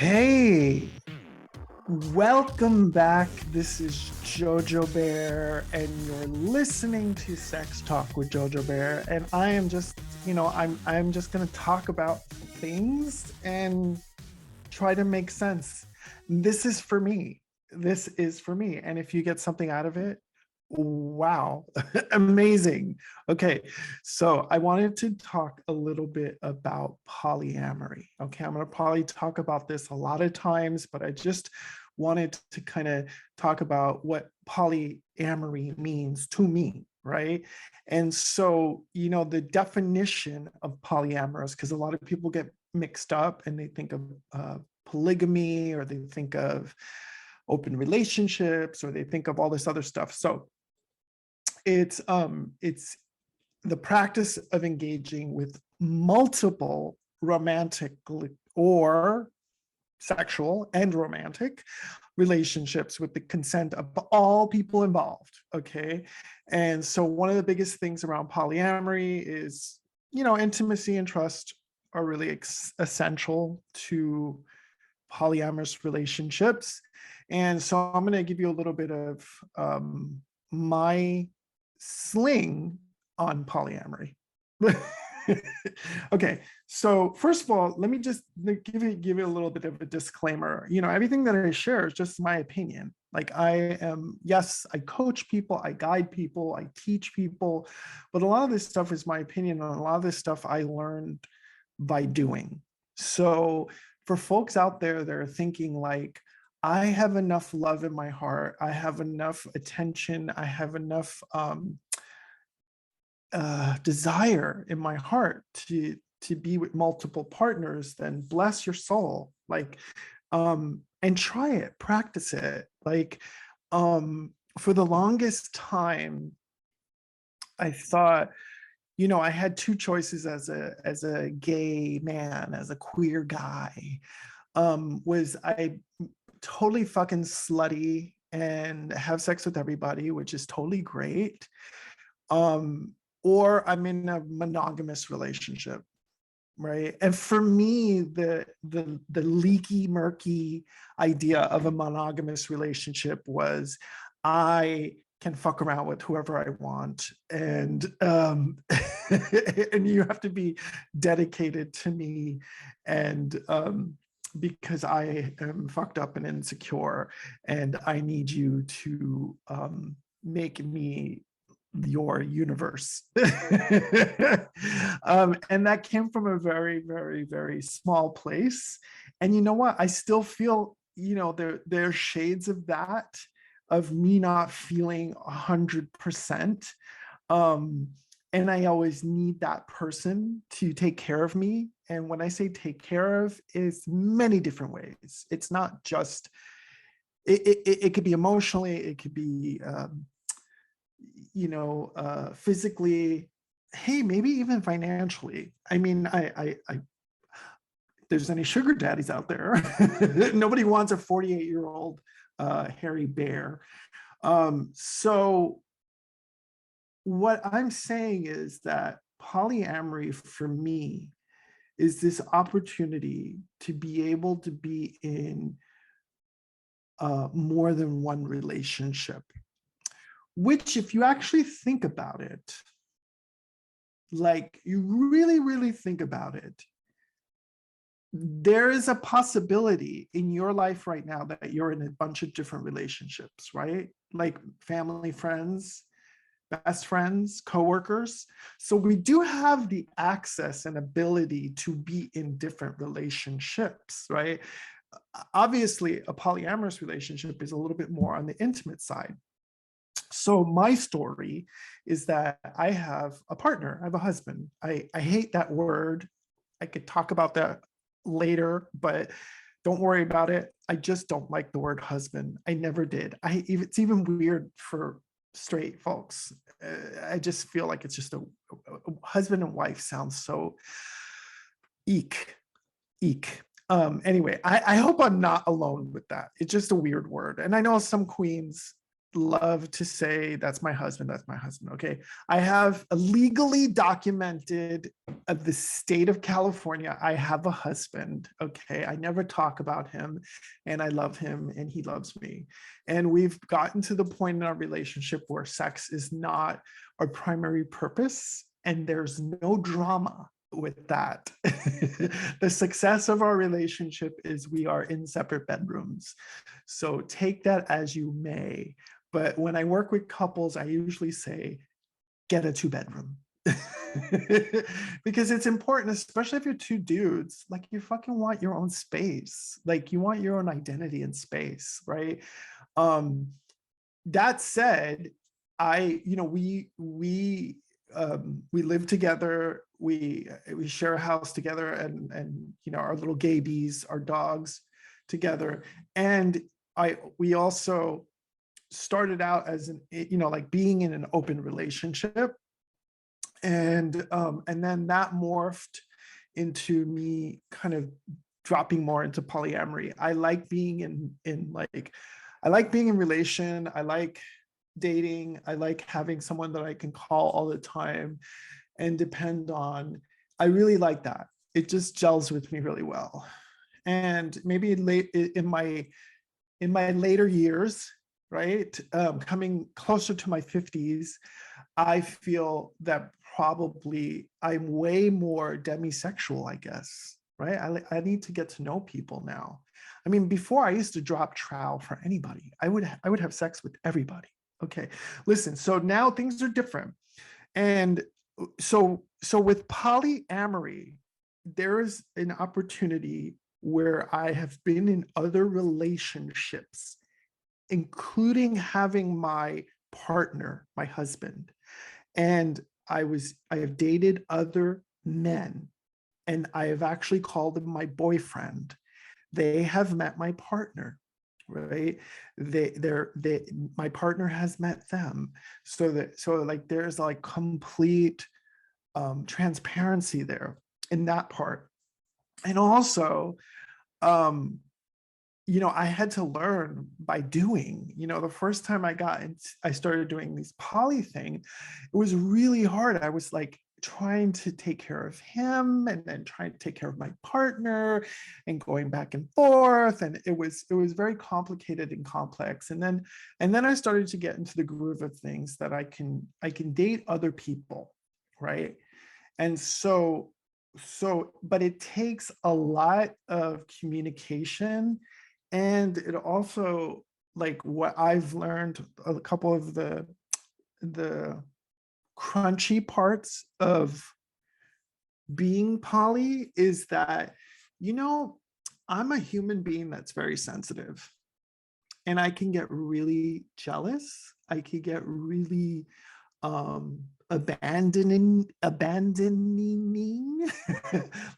Hey, welcome back. This is JoJo Bear, and you're listening to Sex Talk with JoJo Bear. And I am just, I'm just gonna talk about things and try to make sense. This is for me. This is for me. And if you get something out of it, wow, amazing. Okay, so I wanted to talk a little bit about polyamory. Okay, I'm going to probably talk about this a lot of times, but I just wanted to kind of talk about what polyamory means to me, right? And so, the definition of polyamorous, because a lot of people get mixed up and they think of polygamy, or they think of open relationships, or they think of all this other stuff. So it's the practice of engaging with multiple romantic or sexual and romantic relationships with the consent of all people involved. Okay, and so one of the biggest things around polyamory is, intimacy and trust are really essential to polyamorous relationships. And so I'm going to give you a little bit of my sling on polyamory. Okay, so first of all, let me just give you a little bit of a disclaimer. Everything that I share is just my opinion. Like, yes, I coach people, I guide people, I teach people, but a lot of this stuff is my opinion, and a lot of this stuff I learned by doing. So for folks out there that are thinking like, I have enough love in my heart, I have enough attention, I have enough desire in my heart to be with multiple partners, then bless your soul. Like, and try it, practice it. Like, for the longest time, I thought, I had two choices as a gay man, as a queer guy. Was I totally fucking slutty and have sex with everybody, which is totally great, or I'm in a monogamous relationship, right? And for me, the leaky, murky idea of a monogamous relationship was, I can fuck around with whoever I want, and and you have to be dedicated to me, and because I am fucked up and insecure, and I need you to make me your universe. And that came from a very, very, very small place. And you know what? I still feel, there's shades of that, of me not feeling 100%. And I always need that person to take care of me. And when I say take care of, is many different ways. It's not just, it could be emotionally, it could be physically, hey, maybe even financially. I mean, if there's any sugar daddies out there, nobody wants a 48-year-old hairy bear. So what I'm saying is that polyamory for me is this opportunity to be able to be in more than one relationship, which, if you actually think about it, like you really, really think about it, there is a possibility in your life right now that you're in a bunch of different relationships, right? Like family, friends, best friends, coworkers. So we do have the access and ability to be in different relationships, right? Obviously, a polyamorous relationship is a little bit more on the intimate side. So my story is that I have a partner, I have a husband. I hate that word. I could talk about that later, but don't worry about it. I just don't like the word husband. I never did. It's even weird for straight folks. I just feel like it's just a husband and wife sounds so eek. Anyway, I hope I'm not alone with that. It's just a weird word. And I know some queens love to say that's my husband, that's my husband. Okay. I have a legally documented of the state of California. I have a husband. Okay. I never talk about him, and I love him and he loves me. And we've gotten to the point in our relationship where sex is not our primary purpose, and there's no drama with that. The success of our relationship is we are in separate bedrooms. So take that as you may. But when I work with couples, I usually say, get a 2-bedroom. Because it's important, especially if you're two dudes, like you fucking want your own space. Like you want your own identity in space, right? Um, that said, we live together, we share a house together, and our little gabies, our dogs together. And we also started out as like being in an open relationship, and then that morphed into me kind of dropping more into polyamory. I like being I like being in relation. I like dating. I like having someone that I can call all the time and depend on. I really like that. It just gels with me really well. And maybe late in my later years, right, coming closer to my 50s, I feel that probably I'm way more demisexual, I guess, right? I need to get to know people now. I mean, before I used to drop trowel for anybody. I would have sex with everybody. Okay, listen, so now things are different. And so with polyamory, there is an opportunity where I have been in other relationships, including having my partner, my husband. And I have dated other men, and I have actually called them my boyfriend. They have met my partner, right? My partner has met them. So like there's like complete transparency there in that part. And also, I had to learn by doing. The first time I started doing these poly thing, it was really hard. I was like trying to take care of him and then trying to take care of my partner and going back and forth. And it was very complicated and complex. And then I started to get into the groove of things that I can date other people, right? And but it takes a lot of communication. And it also, like what I've learned, a couple of the crunchy parts of being poly is that, I'm a human being that's very sensitive, and I can get really jealous. I can get really abandoning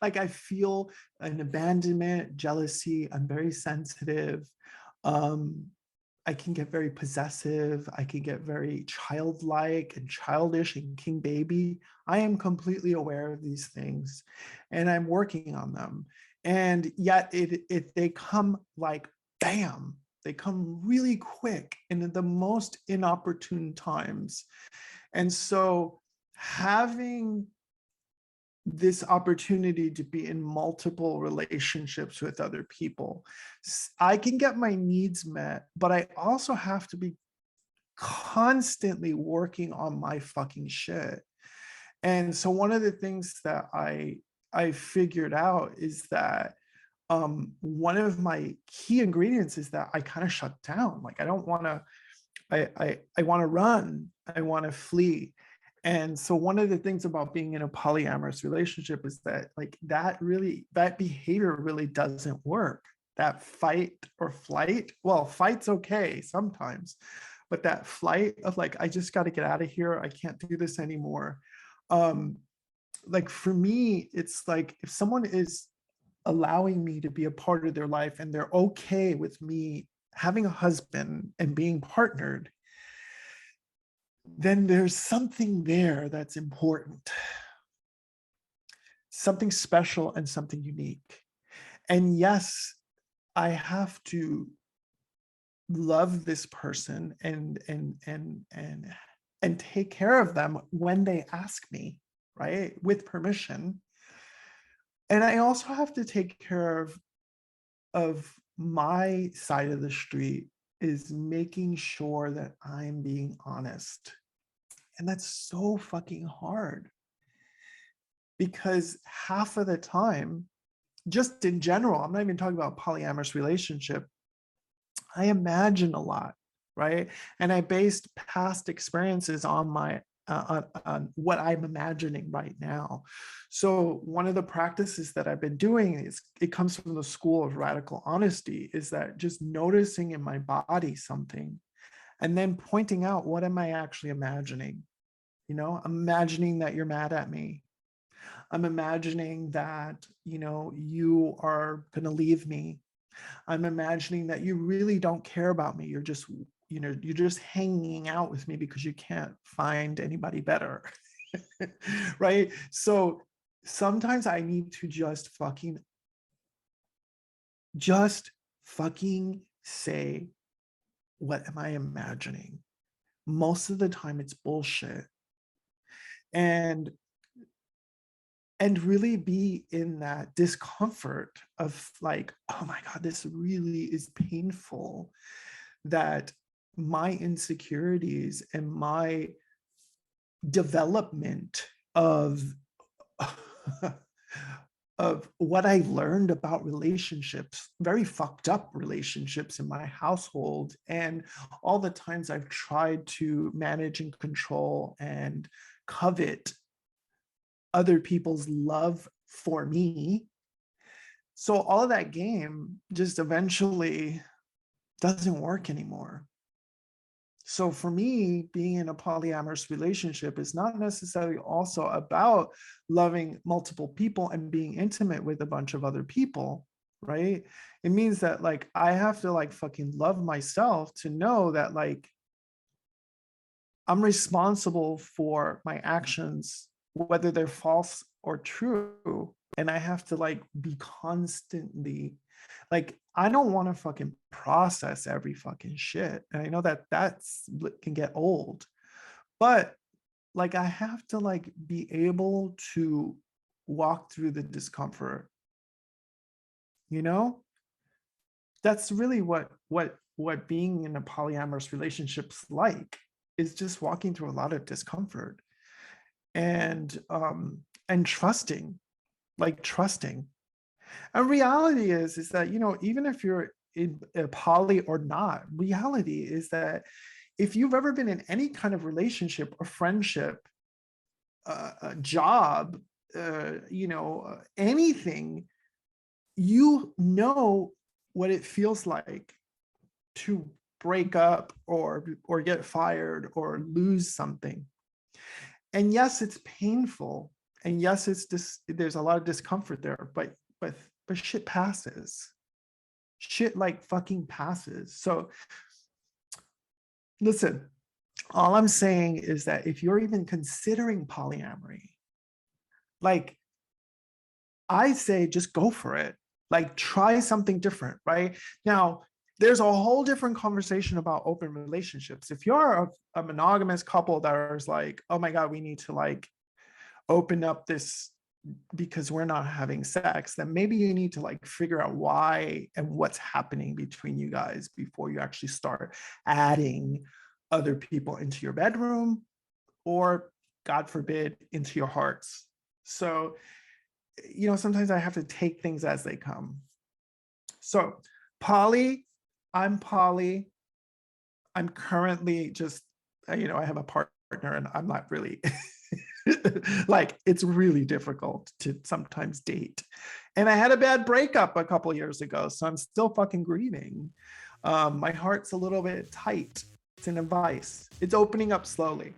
like I feel an abandonment, jealousy. I'm very sensitive. I can get very possessive. I can get very childlike and childish and king baby. I am completely aware of these things, and I'm working on them. And yet they come like bam. They come really quick and at the most inopportune times. And so having this opportunity to be in multiple relationships with other people, I can get my needs met, but I also have to be constantly working on my fucking shit. And so one of the things that I figured out is that one of my key ingredients is that I kind of shut down. Like I don't want to, I want to run, I want to flee. And so one of the things about being in a polyamorous relationship is that like that behavior really doesn't work. That fight or flight, well, fight's okay sometimes, but that flight of like, I just got to get out of here, I can't do this anymore. Like for me, it's like if someone is allowing me to be a part of their life and they're okay with me having a husband and being partnered, then there's something there that's important, something special and something unique. And yes, I have to love this person and take care of them when they ask me, right? With permission. And I also have to take care of my side of the street, is making sure that I'm being honest. And that's so fucking hard, because half of the time, just in general, I'm not even talking about polyamorous relationship, I imagine a lot, right? And I based past experiences on my on what I'm imagining right now. So one of the practices that I've been doing, is it comes from the school of radical honesty, is that just noticing in my body something and then pointing out, what am I actually imagining? You know, I'm imagining that you're mad at me. I'm imagining that, you know, you are going to leave me. I'm imagining that you really don't care about me. You're just, you know, you're just hanging out with me because you can't find anybody better. Right? So sometimes I need to just fucking say, what am I imagining? Most of the time it's bullshit. And really be in that discomfort of like, oh my God, this really is painful, that my insecurities and my development of of what I learned about relationships, very fucked up relationships in my household, and all the times I've tried to manage and control and covet other people's love for me. So all of that game just eventually doesn't work anymore. So for me, being in a polyamorous relationship is not necessarily also about loving multiple people and being intimate with a bunch of other people, right? It means that like I have to like fucking love myself to know that like I'm responsible for my actions, whether they're false or true. And I have to like be constantly like, I don't want to fucking process every fucking shit. And I know that can get old, but like, I have to like be able to walk through the discomfort, you know? That's really what being in a polyamorous relationship's like, is just walking through a lot of discomfort and trusting, like trusting. And reality is that, you know, even if you're in a poly or not, reality is that if you've ever been in any kind of relationship or friendship, a job, you know, anything, you know what it feels like to break up or get fired or lose something. And yes, it's painful, and yes, there's a lot of discomfort there, but shit passes. Shit like fucking passes. So listen, all I'm saying is that if you're even considering polyamory, like, I say just go for it. Like, try something different, right? Now, there's a whole different conversation about open relationships. If you're a monogamous couple that is like, oh my God, we need to like open up this because we're not having sex, then maybe you need to like figure out why and what's happening between you guys before you actually start adding other people into your bedroom, or God forbid, into your hearts. So, you know, sometimes I have to take things as they come. So I'm poly. I'm currently just, you know, I have a partner and I'm not really like, it's really difficult to sometimes date. And I had a bad breakup a couple years ago, so I'm still fucking grieving. My heart's a little bit tight. It's in a vice. It's opening up slowly.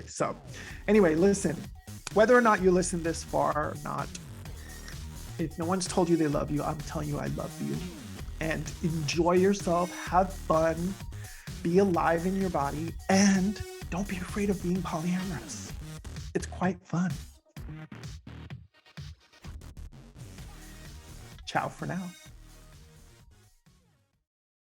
So anyway, listen, whether or not you listen this far or not, if no one's told you they love you, I'm telling you I love you. And enjoy yourself, have fun, be alive in your body, and don't be afraid of being polyamorous. It's quite fun. Ciao for now.